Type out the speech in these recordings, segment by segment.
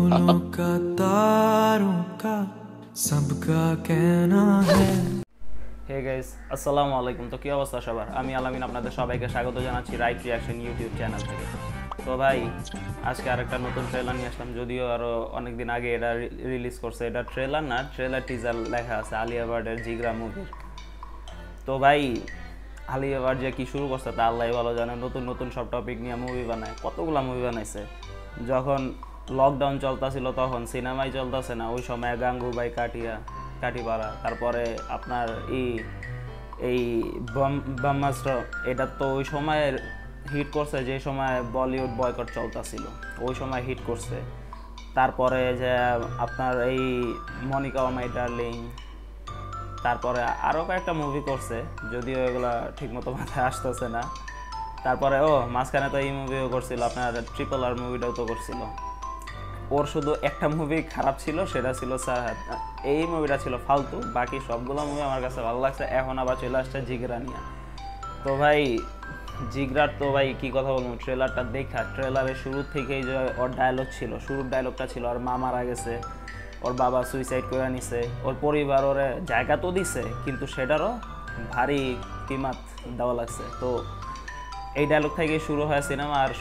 फूलों का तारों का सबका कहना है। হে গাইস আসসালামু আলাইকুম। তো কি অবস্থা সবার? আমি আলামিন আপনাদের সবাইকে স্বাগত জানাচ্ছি রাইট রিঅ্যাকশন ইউটিউব চ্যানেল থেকে। তো ভাই আজকে আরেকটা নতুন ট্রেলার নিয়ে আসলাম, যদিও আরও অনেক দিন আগে এটা রিলিজ করছে। এটা ট্রেলার না, ট্রেলার টিজার লেখা আছে আলিয়া ভাটের জিগরা মুভির। তো ভাই আলিয়া ভাট যে কী শুরু করছে তা আল্লাহ ভালো জানে। নতুন নতুন সব টপিক নিয়ে মুভি বানায়, কতগুলো মুভি বানাইছে। যখন লকডাউন চলতেছিল তখন সিনেমাই চলতেছে না, ওই সময় গাঙ্গুবাই কাঠিপাড়া, তারপরে আপনার এই ব্রহ্মাস্ত্র, এটা তো ওই সময় হিট করছে যে সময় বলিউড বয়কট চলতেছিল, ওই সময় হিট করছে। তারপরে যে আপনার এই মনিকা ও মাই ডার্লিং, তারপরে আরও কয়েকটা মুভি করছে, যদিও এগুলো ঠিকমতো মাথায় আসতেছে না। তারপরে মাঝখানে তো এই মুভিও করছিল, আপনার ট্রিপল আর মুভিটাও তো করছিল। ওর শুধু একটা মুভি খারাপ ছিল, সেটা ছিল সাহাদ। এই মুভিটা ছিল ফালতু, বাকি সবগুলো মুভি আমার কাছে ভালো লাগছে। এখন আবার চলে আসছে জিগরা নিয়ে। তো ভাই জিগরার তো ভাই কী কথা বলবো, ট্রেলারটা দেখা, ট্রেলারের শুরু থেকেই যে ওর ডায়লগ ছিল, শুরুর ডায়লগটা ছিল ওর মা মারা গেছে, ওর বাবা সুইসাইড করে নিছে, ওর পরিবার ওরে জায়গা তো দিছে, কিন্তু সেটারও ভারী কিমাত দেওয়া লাগছে। তো এই ডায়লগ থেকে শুরু হয় সিনেমা, আর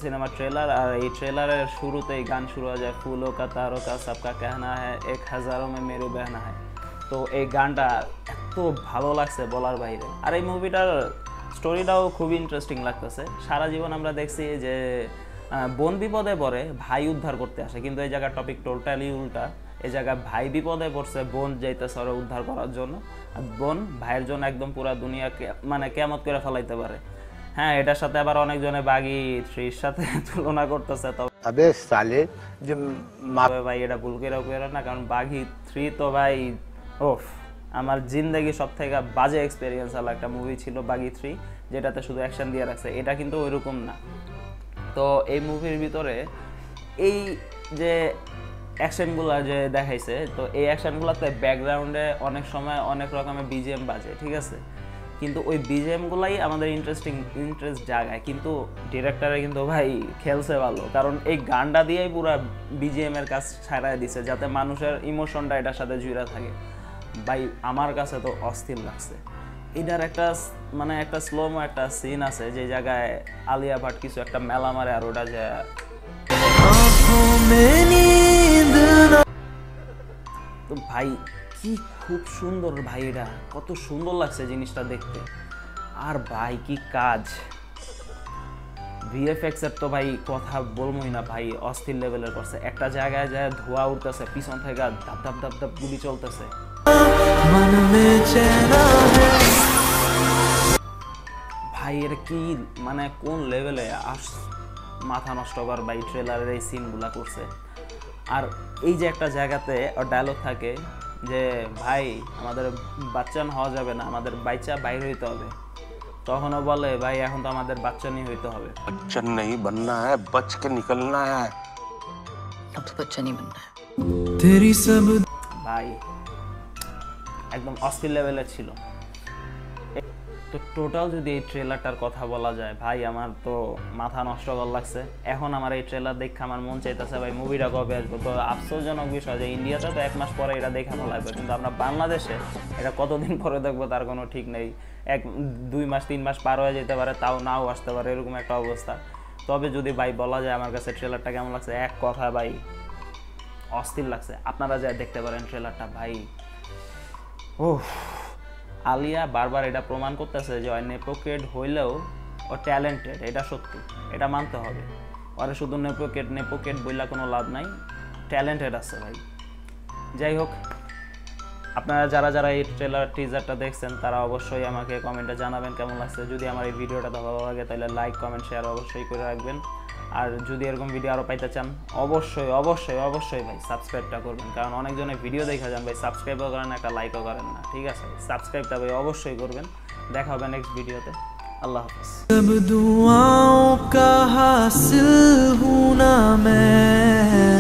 সিনেমার ট্রেলার। আর এই ট্রেলারের শুরুতেই গান শুরু হয়ে যায়, ফুলো কা তারো কা সবকা कहना है 1000 में मेरे बहना है। তো এই গানটা এত ভালো লাগছে বলার বাইরে। আর এই মুভিটার স্টোরিটাও খুব ইন্টারেস্টিং লাগতেছে। সারা জীবন আমরা দেখছি যে বোন বিপদে পড়ে ভাই উদ্ধার করতে আসে, কিন্তু এই জায়গার টপিক টোটালি উল্টা। এই জায়গায় ভাই বিপদে পড়ছে, বোন যাইতেছে ওরা উদ্ধার করার জন্য, আর বোন ভাইয়ের জন্য একদম পুরা দুনিয়াকে মানে কেয়ামত করে ফেলাইতে পারে। হ্যাঁ, এটার সাথে আবার অনেকজনে বাগি 3 এর সাথে তুলনা করতেছে। তবে সালে যে ভাই এটা ভুল করে না, কারণ বাগি 3 তো ভাই আমার জিন্দগি সব থেকে বাজে এক্সপিরিয়েন্স হলো একটা মুভি ছিল বাগি 3, যেটাতে শুধু অ্যাকশন দিয়ে রাখছে। এটা কিন্তু ওইরকম না। তো এই মুভির ভিতরে এই যে অ্যাকশনগুলো যে দেখাইছে, তো এই অ্যাকশনগুলোতে ব্যাকগ্রাউন্ডে অনেক সময় অনেক রকমের বিজিএম বাজে, ঠিক আছে, কিন্তু ওই বিজিএমগুলাই আমাদের ইন্টারেস্ট জাগায়। কিন্তু ডিরেক্টরে কিন্তু ভাই খেলছে ভালো, কারণ এই গানটা দিয়েই পুরো বিজিএমের কাজ ছাড়াই দিছে, যাতে মানুষের ইমোশনটা এটার সাথে জুড়ে থাকে। ভাই আমার কাছে তো অস্থির লাগছে। এটার একটা স্লোমো একটা সিন আছে, যে জায়গায় আলিয়া ভাট কিছু একটা মেলা মারে, আর ওটা যে তো ভাই কি খুব সুন্দর ভাই, এটা কত সুন্দর লাগছে জিনিসটা দেখতে। আর ভাই কি কাজ, ভিএফএক্স এর তো ভাই কথা বলবোই না ভাই, অস্থির লেভেলের করছে। একটা জায়গায় যায় ধোঁয়া উঠতেছে, পিছন থেকে ধাপ ধাপ ধাপ ধাপ গুলি চলতেছে। ভাই এটা কি মানে কোন লেভেলে মাথা নষ্ট কর ভাই ট্রেলারের এই সিনগুলা করছে। আর এই যে একটা জায়গাতে ডায়লগ থাকে যে ভাই আমাদের বাচ্চা হওয়া যাবে না, আমাদের বাচ্চা বাইর হইতে হবে, তখনও বলে ভাই এখন তো আমাদের বাচ্চা নিয়ে হইতে হবে, बच्चा नहीं बनना है, बच के निकलना है। अब तो बच्चा नहीं बनना है। तेरी सब ভাই একদম অস্থির লেভেলের ছিল। তো টোটাল যদি এই ট্রেলারটার কথা বলা যায়, ভাই আমার তো মাথা নষ্ট করা লাগছে। এখন আমার এই ট্রেলার দেখে আমার মন চাইতেছে ভাই মুভিটা কবে আসবে। তো আফসোসজনক বিষয় যে ইন্ডিয়াতে তো 1 মাস পরে এটা দেখা ভালো লাগবে, কিন্তু আমরা বাংলাদেশে এটা কতদিন পরে দেখবো তার কোনো ঠিক নেই। 2 মাস 3 মাস পার হয়ে যেতে পারে, তাও নাও আসতে পারে, এরকম একটা অবস্থা। তবে যদি ভাই বলা যায় আমার কাছে ট্রেলারটা কেমন লাগছে, এক কথা ভাই অস্থির লাগছে। আপনারা যা দেখতে পারেন ট্রেলারটা ভাই। আলিয়া বারবার এটা প্রমাণ করতেছে যে ওই নেপোকেট হইলেও ও ট্যালেন্টেড, এটা সত্যি, এটা মানতে হবে। ওরা শুধু নেপোকেট বইলা কোনো লাভ নাই, ট্যালেন্টেড আছে ভাই। যাই হোক, আপনারা যারা এই ট্রেলার টিজারটা দেখছেন তারা অবশ্যই আমাকে কমেন্টে জানাবেন কেমন লাগছে। যদি আমার এই ভিডিওটা ভালো লাগে তাহলে লাইক কমেন্ট শেয়ার অবশ্যই করে রাখবেন। আর যদি এরকম ভিডিও আরও পাইতে চান অবশ্যই অবশ্যই অবশ্যই ভাই সাবস্ক্রাইবটা করবেন, কারণ অনেকজনে ভিডিও দেখা যান ভাই সাবস্ক্রাইবও করেন, একটা লাইকও করেন না, ঠিক আছে? সাবস্ক্রাইবটা ভাই অবশ্যই করবেন। দেখা হবে নেক্সট ভিডিওতে। আল্লাহ হাফিজ। सब दुआओं का हासिल हूं ना मैं।